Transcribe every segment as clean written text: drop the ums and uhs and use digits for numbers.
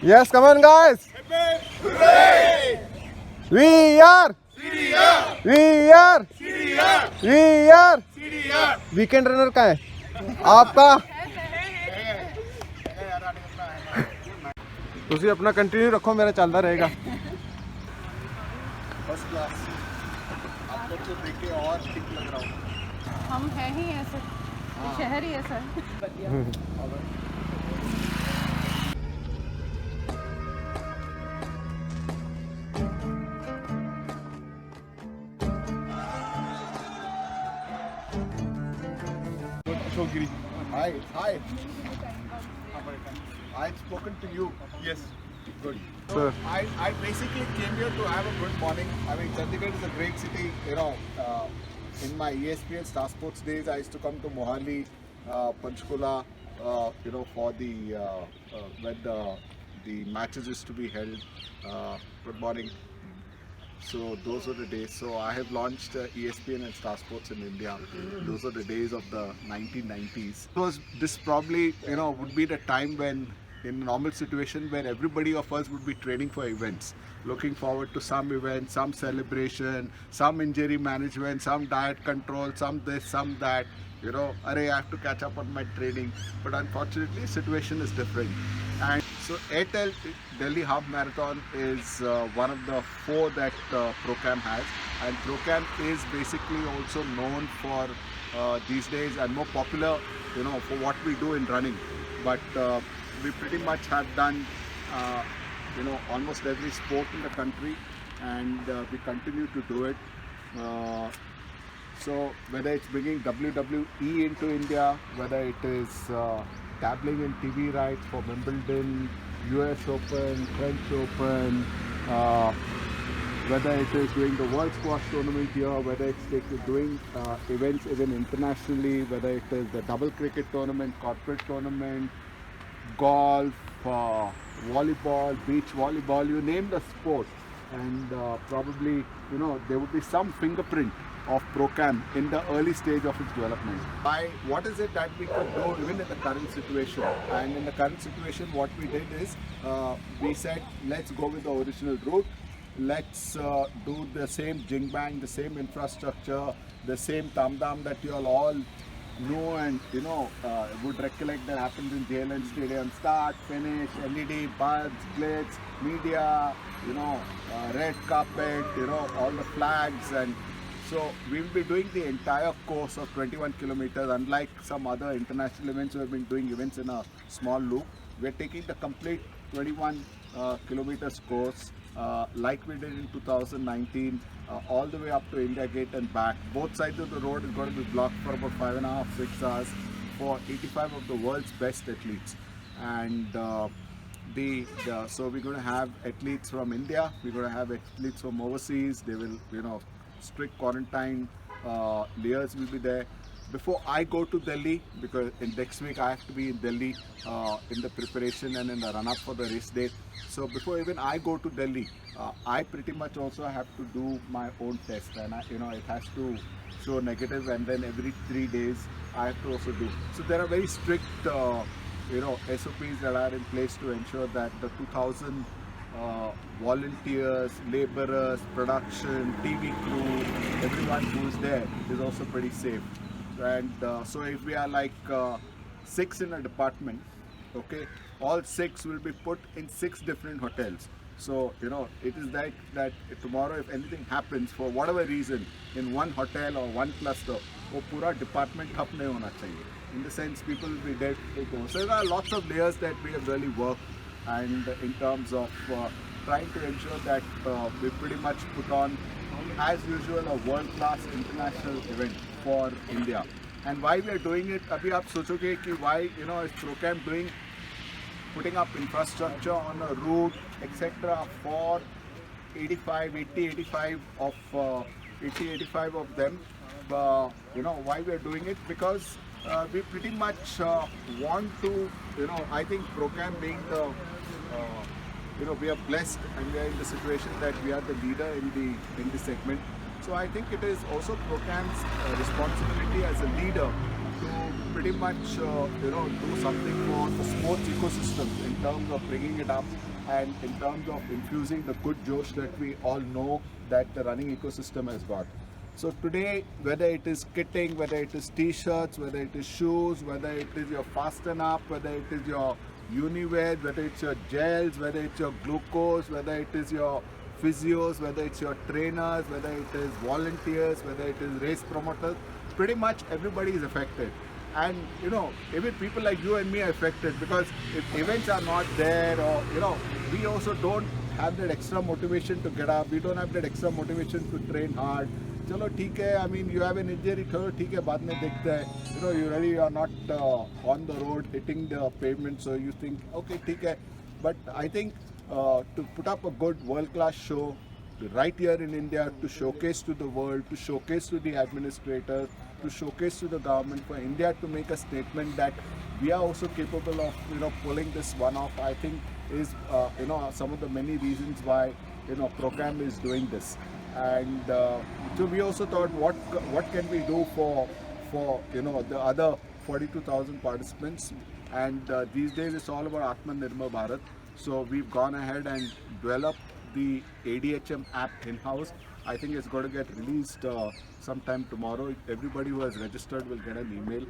Yes, come on, guys. We are. We are. We are. Weekend runner का है आपका ਤੁਸੀਂ अपना कंटिन्यू रखो मेरा चलता रहेगा फर्स्ट क्लास आपको तो देख के और ठीक लग रहा हूँ हम हैं ही ऐसे शहर ही ऐसा है Shogiri. Hi. I've spoken to you. Yes. Good. So I basically came here to have a good morning. I mean, Chandigarh is a great city. You know, in my ESPN Star Sports days, I used to come to Mohali, Panchkula, you know, for the when the matches used to be held. Good morning. So those were the days. So I have launched ESPN and Star Sports in India. Those are the days of the 1990s. This probably, you know, would be the time when, in a normal situation, where everybody of us would be training for events, looking forward to some event, some celebration, some injury management, some diet control, some this, some that. You know, I have to catch up on my training. But unfortunately, situation is different. And so Airtel Delhi Half Marathon is one of the 4 that Procam has, and Procam is basically also known for these days and more popular, you know, for what we do in running. But we pretty much have done, you know, almost every sport in the country, and we continue to do it. So whether it's bringing WWE into India, whether it is dabbling in TV rights for Wimbledon, US Open, French Open, whether it is doing the World Squash Tournament here, whether it's doing events even internationally, whether it is the double cricket tournament, corporate tournament, golf, volleyball, beach volleyball, you name the sport, and probably, you know, there would be some fingerprint of Procam in the early stage of its development. What is it that we could do even in the current situation? And in the current situation, what we did is we said, let's go with the original route. Let's do the same jing bang, the same infrastructure, the same tam dam that you all know and, you know, would recollect that happens in JLN Stadium. Start, finish, LED, buds, glitz, media, you know, red carpet, you know, all the flags. And so we will be doing the entire course of 21 kilometers. Unlike some other international events who have been doing events in a small loop, we are taking the complete 21 kilometers course like we did in 2019, all the way up to India Gate and back. Both sides of the road is going to be blocked for about 5.5 to 6 hours for 85 of the world's best athletes. And so we're going to have athletes from India, we're going to have athletes from overseas. They will, you know, strict quarantine layers will be there. Before I go to Delhi, because in next week I have to be in Delhi in the preparation and in the run-up for the race day. So before even I go to Delhi, I pretty much also have to do my own test, and you know, it has to show negative, and then every 3 days I have to also do. So there are very strict, you know, SOPs that are in place to ensure that the 2,000 volunteers, laborers, production, TV crew, everyone who's there is also pretty safe. And so if we are like 6 in a department, okay, all 6 will be put in 6 different hotels. So, you know, it is like that tomorrow if anything happens for whatever reason in one hotel or one cluster, वो पूरा department ठप नहीं होना चाहिए. In the sense, people will be dead. So there are lots of layers that we have really worked, and in terms of trying to ensure that we pretty much put on, as usual, a world-class international event for India. And why we are doing it, अभी आप सोचोगे कि why, you know, is Procam putting up infrastructure on a route, etc. for 85 of them. You know, why we are doing it? Because we pretty much want to, you know, I think Procam being the, you know, we are blessed and we are in the situation that we are the leader in the segment. So I think it is also Procam's responsibility as a leader to pretty much do something for the sports ecosystem in terms of bringing it up and in terms of infusing the good josh that we all know that the running ecosystem has got. So today, whether it is kitting, whether it is t-shirts, whether it is shoes, whether it is your fasten up, whether it is your uniwear, whether it's your gels, whether it's your glucose, whether it is your physios, whether it's your trainers, whether it is volunteers, whether it is race promoters, pretty much everybody is affected. And even people like you and me are affected, because if events are not there, or we also don't have that extra motivation to get up, we don't have that extra motivation to train hard. चलो ठीक है, I mean you have an injury, चलो ठीक है, बाद में देखते हैं. You really are not on the road hitting the pavement, so you think okay ठीक है. But I think to put up a good world-class show right here in India, to showcase to the world, to showcase to the administrators, to showcase to the government, for India to make a statement that we are also capable of pulling this one off, I think is some of the many reasons why Procam is doing this. And so we also thought, what can we do for the other 42,000 participants. And these days it's all about Atmanirbhar Bharat. So we've gone ahead and developed the ADHM app in-house. I think it's going to get released sometime tomorrow. Everybody who has registered will get an email.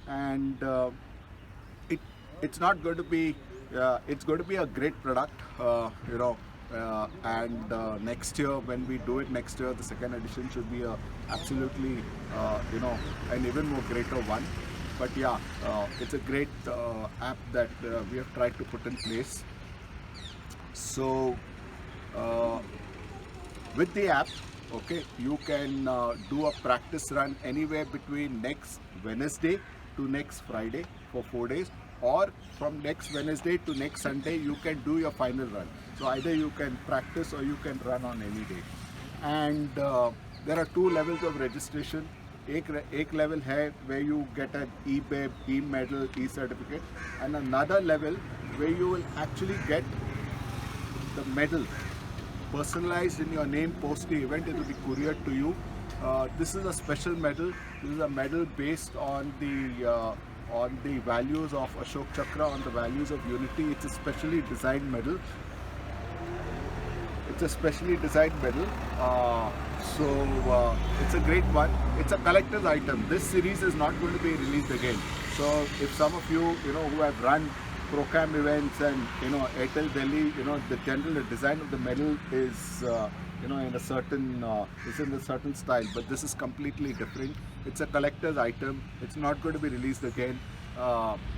And it's not going to be it's going to be a great product, and next year, when we do it next year, the second edition should be absolutely an even more greater one. But yeah, it's a great app that we have tried to put in place. So with the app, okay, you can do a practice run anywhere between next Wednesday to next Friday for 4 days, or from next Wednesday to next Sunday you can do your final run. So either you can practice or you can run on any day. And there are 2 levels of registration. एक level है where you get an e-bib, e-medal, e-certificate, and another level where you will actually get the medal personalized in your name post the event. It will be couriered to you. This is a special medal. This is a medal based on the values of Ashok Chakra, on the values of unity. It's a specially designed medal. It's a specially designed medal. So it's a great one. It's a collector's item. This series is not going to be released again. So if some of you, who have run Procam events and Airtel Delhi, the design of the medal is in a certain style, but this is completely different. It's a collector's item. It's not going to be released again.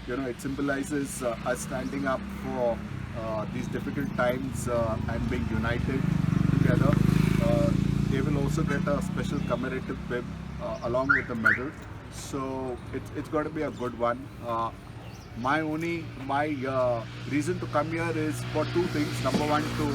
It symbolizes us standing up for these difficult times and being united together. They will also get a special commemorative bib along with the medal. So it's going to be a good one. My reason to come here is for 2 things. Number one, to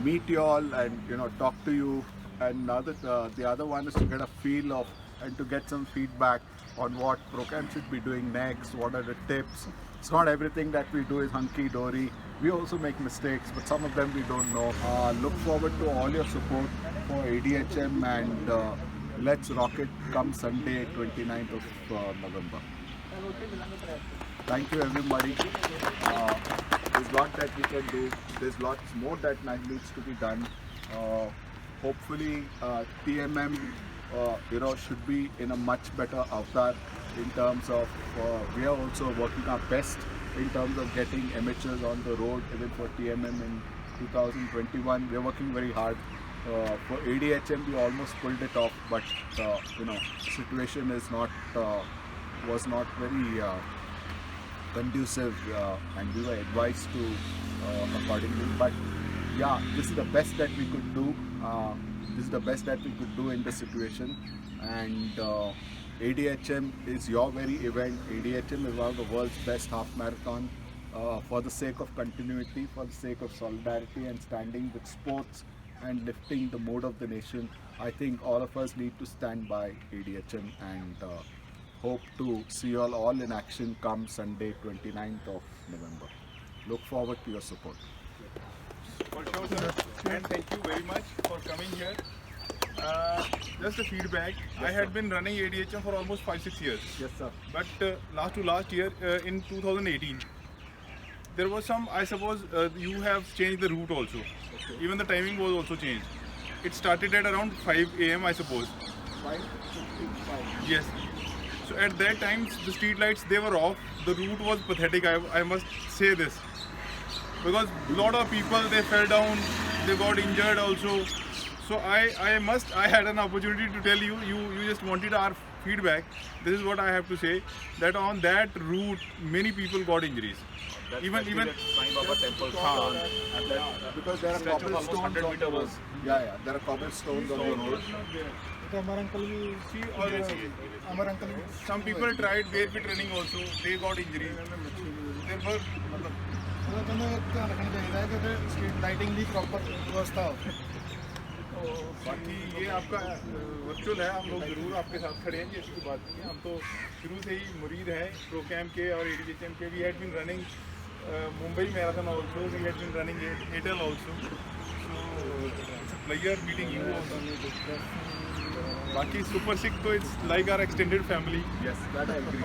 meet you all and talk to you, and the other one is to get a feel of and to get some feedback on what Procam should be doing next. What are the tips? It's not everything that we do is hunky dory. We also make mistakes, but some of them we don't know. Look forward to all your support for ADHM, and let's rock it come Sunday 29th of November. Thank you everybody. There's lot that we can do. There's lots more that needs to be done. Hopefully TMM should be in a much better avatar in terms of we are also working our best in terms of getting amateurs on the road even for TMM in 2021. We are working very hard. For ADHM we almost pulled it off, but situation is was not very conducive, and we were advised to accordingly. But yeah, this is the best that we could do. This is the best that we could do in this situation. And ADHM is your very event. ADHM is one of the world's best half marathon. For the sake of continuity, for the sake of solidarity and standing with sports and lifting the mood of the nation, I think all of us need to stand by ADHM, and hope to see you all in action come Sunday 29th of November. Look forward to your support. For sure, sir. And thank you very much for coming here. Just a feedback. I had been running ADHM for almost 5-6 years. Yes, sir. But last year, in 2018, there was some, I suppose, you have changed the route also. Okay. Even the timing was also changed. It started at around 5 a.m. I suppose. 5:55. Yes. So at that time, the street lights, they were off. The route was pathetic, I must say this. Because a lot of people, they fell down, they got injured also. So I had an opportunity to tell you, you just wanted our feedback. This is what I have to say, that on that route, many people got injuries. Even Sai Baba temple. Because there are Stretch of almost cobblestones 100 on the meter road. was. Yeah, there are cobblestones on the road. see always some people tried barefoot running also, they got injuries. Therefore, lighting की proper व्यवस्था हो। बाकी ये आपका virtual है, हम लोग जरूर आपके साथ खड़े हैं, ऐसी कोई बात नहीं है। हम तो शुरू से ही मुरीद हैं प्रो कैम के और एडीएचएम के। We had been running Mumbai marathon also, we had been running Airtel also, so player meeting you also. बाकी सुपर सिक तो it's like our extended family. Yes, that I agree.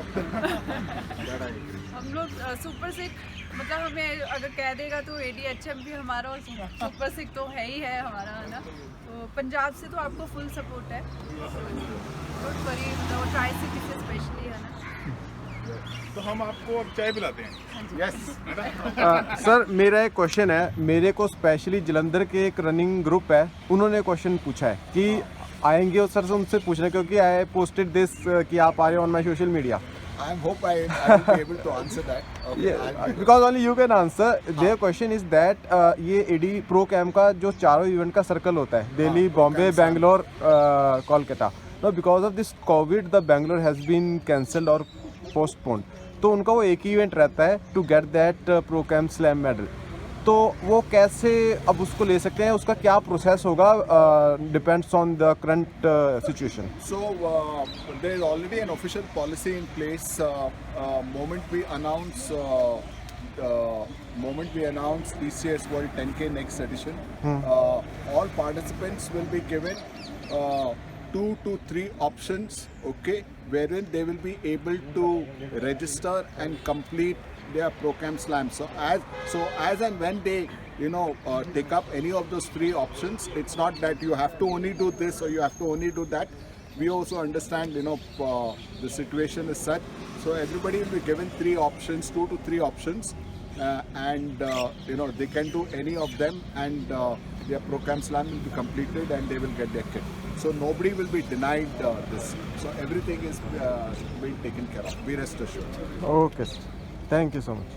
That I agree. हम लोग super सिक, मतलब हमें अगर कह देगा तो ADHM भी हमारा और सुपर सिक तो है ही है हमारा, है ना। तो पंजाब से तो आपको फुल सपोर्ट है, डोंट वरी, मतलब ट्राई सिटी से स्पेशली, है ना। तो हम आपको अब चाय पिलाते हैं। Yes. सर मेरा एक क्वेश्चन है, मेरे को स्पेशली जलंधर के एक रनिंग ग्रुप है, उन्होंने क्वेश्चन पूछा है कि आएंगे और सर से उनसे पूछना, क्योंकि आई पोस्टेड दिस कि आप आ रहे हो on my social media. I hope I will be able to answer that. Okay, I'll- because only you can answer. Their question is that ये एडी प्रो कैम का जो चारों इवेंट का circle होता है, Delhi, Bombay, Bangalore, Kolkata, no because of this covid the Bangalore has been cancelled और postponed, तो उनका वो एक ही इवेंट रहता है to get that Procam slam medal. तो वो कैसे अब उसको ले सकते हैं, उसका क्या प्रोसेस होगा, depends on the current situation. So there is already an official policy in place. Moment we announce this year's World 10K next edition, all participants will be given 2 to 3 options, okay, wherein they will be able to register and complete their ProCam Slam. So as and when they take up any of those 3 options, it's not that you have to only do this or you have to only do that. We also understand the situation is such, so everybody will be given 3 options, 2 to 3 options, and they can do any of them, and their ProCam Slam will be completed and they will get their kit. So nobody will be denied this. So everything is being taken care of. Be rest assured. Okay sir, thank you so much.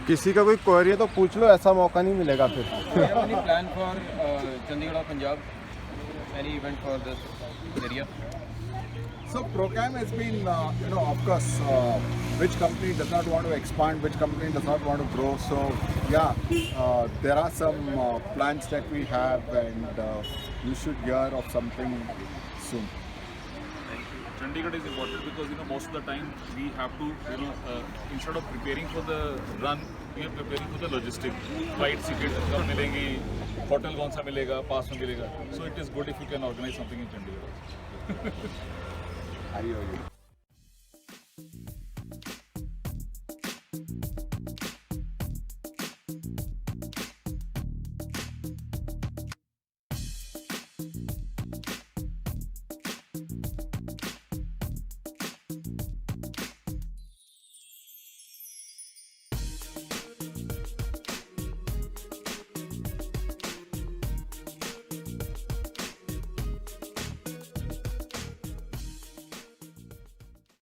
किसी का कोई query है तो पूछ लो, ऐसा मौका नहीं मिलेगा फिर। Any plan for Chandigarh or Punjab? Any event for this area? So ProCam has been, of course, which company does not want to expand, which company does not want to grow. So yeah, there are some plans that we have, and you should hear of something soon. Chandigarh is important because most of the time we have to instead of preparing for the run, we are preparing for the logistics. Flight ticket कब मिलेंगी, hotel कौन सा मिलेगा, pass में मिलेगा. So it is good if you can organize something in Chandigarh. I hear you.